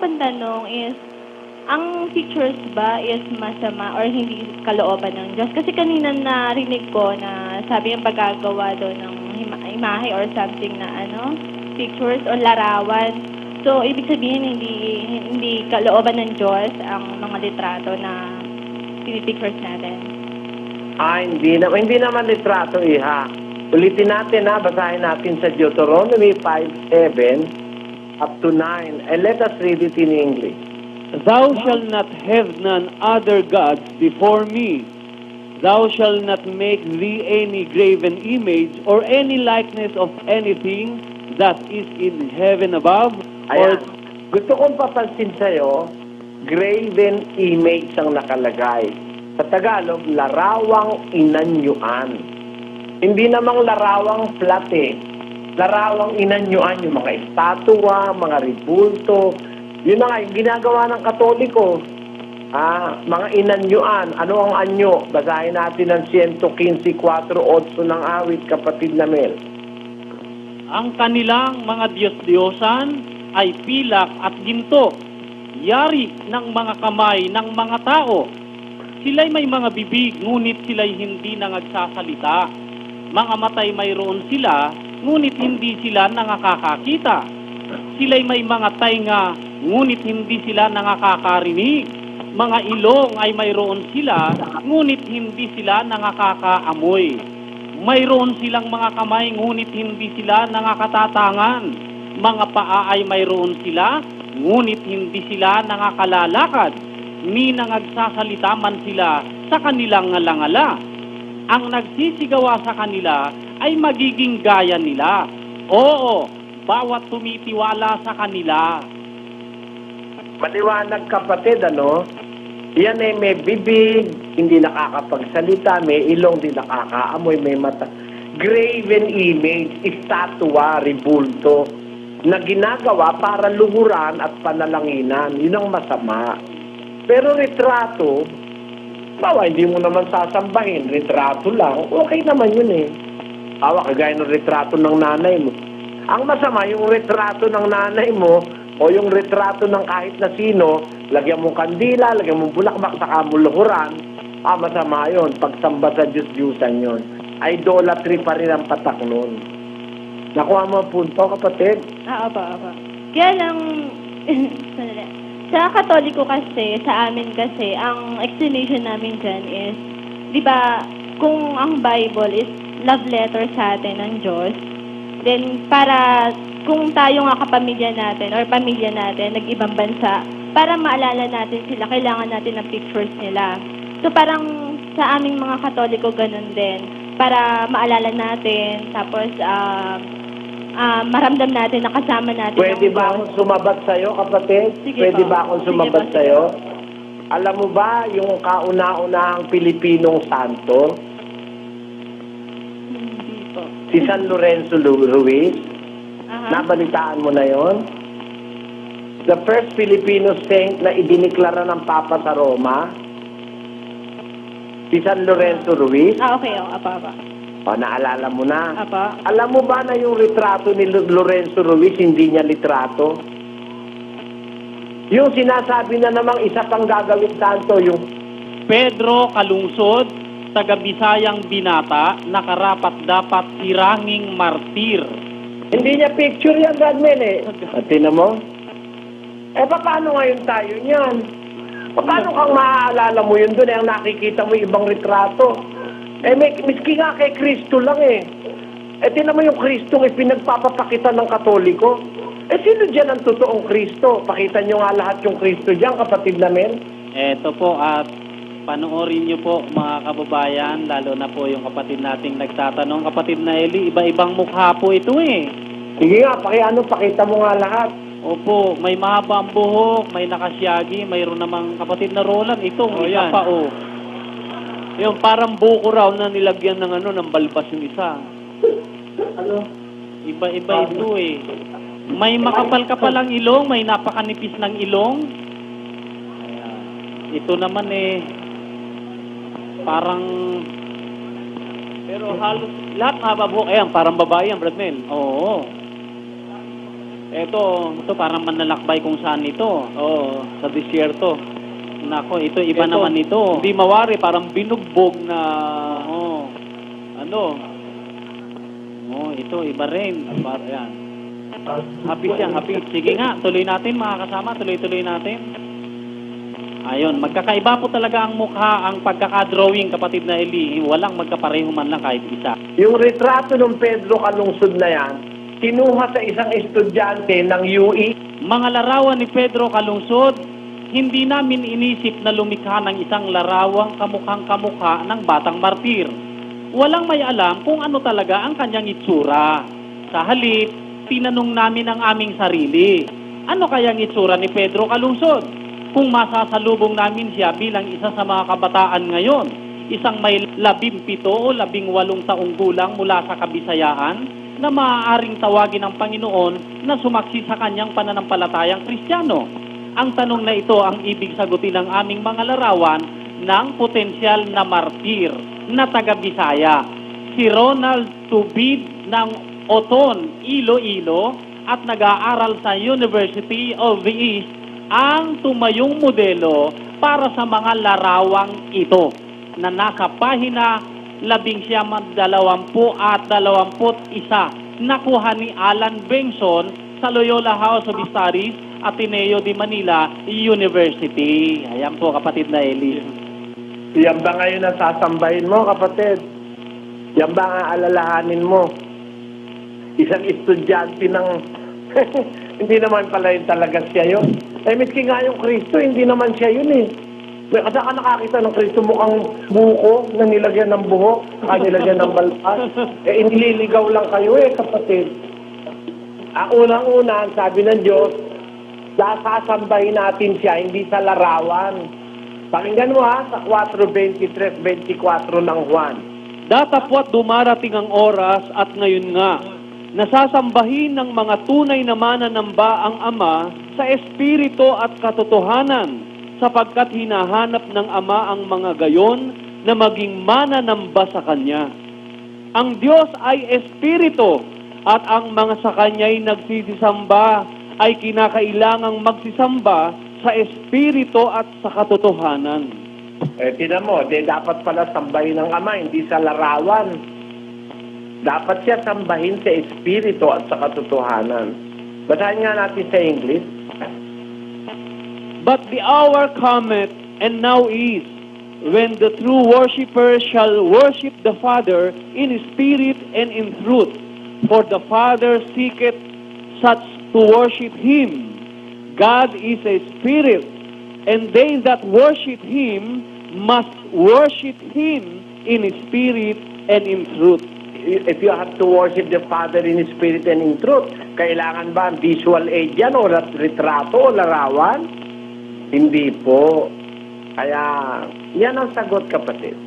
pang tanong is, ang pictures ba is masama or hindi kalooban ng Diyos? Kasi kanina narinig ko na sabi yung pagkagawa daw ng imahe or something na pictures o larawan. So, ibig sabihin hindi kalooban ng Diyos ang mga litrato na pinipictures natin. Hindi naman litrato, iha. Ulitin natin, basahin natin sa Deuteronomy 5:7 up to 9. And let us read it in English. Thou shalt not have none other gods before me. Thou shalt not make thee any graven image or any likeness of anything that is in heaven above. Ayan. Gusto kong papansin sa'yo, graven image ang nakalagay. Sa Tagalog, larawang inanyuan. Hindi namang larawang flat Larawang inanyuan, yung mga estatwa, mga ribulto. Yun na nga, yung ginagawa ng Katoliko. Mga inanyuan. Ano ang anyo? Basahin natin ang 115:4-8 ng awit, kapatid na Mel. Ang kanilang mga Diyos-Diyosan ay pilak at ginto, yari ng mga kamay ng mga tao. Sila'y may mga bibig, ngunit sila'y hindi nangagsasalita. Mga matay mayroon sila, ngunit hindi sila nangakakakita. Sila'y may mga tainga, ngunit hindi sila nangakakarinig. Mga ilong ay mayroon sila, ngunit hindi sila nangakakaamoy. Mayroon silang mga kamay, ngunit hindi sila nangakatatangan. Mga paa ay mayroon sila, ngunit hindi sila nangakalalakad. Ni nangagsasalita man sila sa kanilang ngalangala. Ang nagsisigawa sa kanila ay magiging gaya nila. Oo, bawat tumitiwala sa kanila. Maliwanag, kapatid, Yan may bibig, hindi nakakapagsalita, may ilong, hindi nakakaamoy, may mata. Graven image, estatwa, ribulto, na ginagawa para luhuran at panalanginan. Yun ang masama. Pero retrato, hindi mo naman sasambahin, retrato lang, okay naman yun kagaya ng retrato ng nanay mo. Ang masama, yung retrato ng nanay mo, o yung retrato ng kahit na sino, lagyan mong kandila, lagyan mong bulaklak, saka mo luhuran, masama yun. Pagsamba sa Diyos-Diyusan yun. Idolatry pa rin ang patak nun. Nakuha mo ang punto, kapatid? Apa. Kaya lang, sa Katoliko kasi, sa amin kasi, ang explanation namin dyan is, di ba, kung ang Bible is love letter sa atin ng Diyos, then para kung tayo nga kapamilya natin or pamilya natin, nag-ibang bansa, para maalala natin sila, kailangan natin ng pictures nila. So parang sa aming mga Katoliko ganun din, para maalala natin, tapos maramdam natin na kasama natin. Pwede ba akong sumabat sa'yo, kapatid? Sige Pwede po. ba akong Sige sumabat po, sa'yo? sige Alam mo ba yung kauna-unahang Pilipinong santo? Hindi po. Si San Lorenzo Ruiz? Aha. Nabalitaan mo na yon? The first Filipino saint na idiniklara ng Papa sa Roma, si San Lorenzo Ruiz. Okay. Apa. Naalala mo na. Apa. Alam mo ba na yung litrato ni Lorenzo Ruiz, hindi niya litrato? Yung sinasabi na namang isa pang gagawin santo, yung Pedro Kalungsod, taga-Bisayang binata, nakarapat-dapat tiranging martir. hindi niya picture yan, Radmel At tinan mo? Paano ngayon tayo niyan? Paano kang maaalala mo yun doon? Ang nakikita mo ibang retrato. Miski nga kay Kristo lang tinan mo yung Kristo pinagpapapakita ng Katoliko. Sino dyan ang totoong Kristo? Pakita nyo nga lahat yung Kristo dyan, kapatid namin. Eto po, at panoorin niyo po mga kababayan, lalo na po yung kapatid nating nagtatanong, kapatid na Eli, iba-ibang mukha po ito Sige nga, pakita mo nga lahat. Opo, may mahaba ang buhok, may nakasyagi, mayroon namang kapatid na Roland. Ito, isa pa Yung parang buko raw na nilagyan ng ng balbas yung isa. Iba-iba ito May makapal-kapal ang ilong, may napakanipis ng ilong. Ayan. Ito naman parang, pero halos lahat mahaba buhok. Ayan, parang babae ang Brad Mel. Oo. Ito parang manlalakbay kung saan ito. Oo, sa disyerto. Nako, ito iba Ito, naman ito. Hindi mawari, parang binugbog na, Oo. ano, Ito iba rin. yan. Happy siya, happy. Sige nga, tuloy natin mga kasama, tuloy-tuloy natin. Ayun, magkakaiba po talaga ang mukha, ang pagkakadrawing, kapatid na Eli. Walang magkapareho man lang kahit isa. Yung retrato ng Pedro Calungsod na yan, kinuha sa isang estudyante ng UE. Mga larawan ni Pedro Calungsod, hindi namin inisip na lumikha ng isang larawang kamukhang kamukha ng batang martir. Walang may alam kung ano talaga ang kanyang itsura. Sa halip, tinanong namin ang aming sarili, ano kayang itsura ni Pedro Calungsod? Kung masasalubong namin siya bilang isa sa mga kabataan ngayon, isang may 17 o 18 taong gulang mula sa Kabisayaan na maaaring tawagin ng Panginoon na sumaksi sa kanyang pananampalatayang Kristiyano. Ang tanong na ito ang ibig sagutin ng aming mga larawan ng potensyal na martir na taga-Bisaya. Si Ronald Tubid ng Oton, Iloilo at nag-aaral sa University of the East ang tumayong modelo para sa mga larawang ito na nasa pahina 1121 nakuha ni Alan Benson sa Loyola House of Studies, Ateneo de Manila University. Ayan po, kapatid na Eli. Yan ba ngayon ang sasambahin mo, kapatid? Yan ba ang aalalahanin mo? Isang estudyante ng... hindi naman pala yun talaga siya yun. Miski nga yung Kristo, hindi naman siya yun eh. Kasi ka nakakita ng Kristo mukhang buko na nilagyan ng buhok, nilagyan ng balpas. Inililigaw lang kayo kapatid. Ang unang-una, sabi ng Diyos, sasambahin natin siya, hindi sa larawan. Pakinggan mo sa 4:23-24 ng Juan. Datapwat dumarating ang oras at ngayon nga, nasasambahin ng mga tunay na mananamba ang Ama sa espiritu at katotohanan, sapagkat hinahanap ng Ama ang mga gayon na maging mananamba sa Kanya. Ang Diyos ay espiritu, at ang mga sa Kanya'y nagsisisamba ay kinakailangang magsisamba sa espiritu at sa katotohanan. Tinan mo, dapat pala sambahin ng Ama, hindi sa larawan. Dapat siya sambahin sa espiritu at sa katotohanan. Basahin nga natin sa English. But the hour cometh, and now is, when the true worshipper shall worship the Father in spirit and in truth. For the Father seeketh such to worship Him. God is a spirit, and they that worship Him must worship Him in spirit and in truth. If you have to worship the Father in spirit and in truth, kailangan ba visual aid yan o retrato o larawan? Hindi po. Kaya, yan ang sagot, kapatid.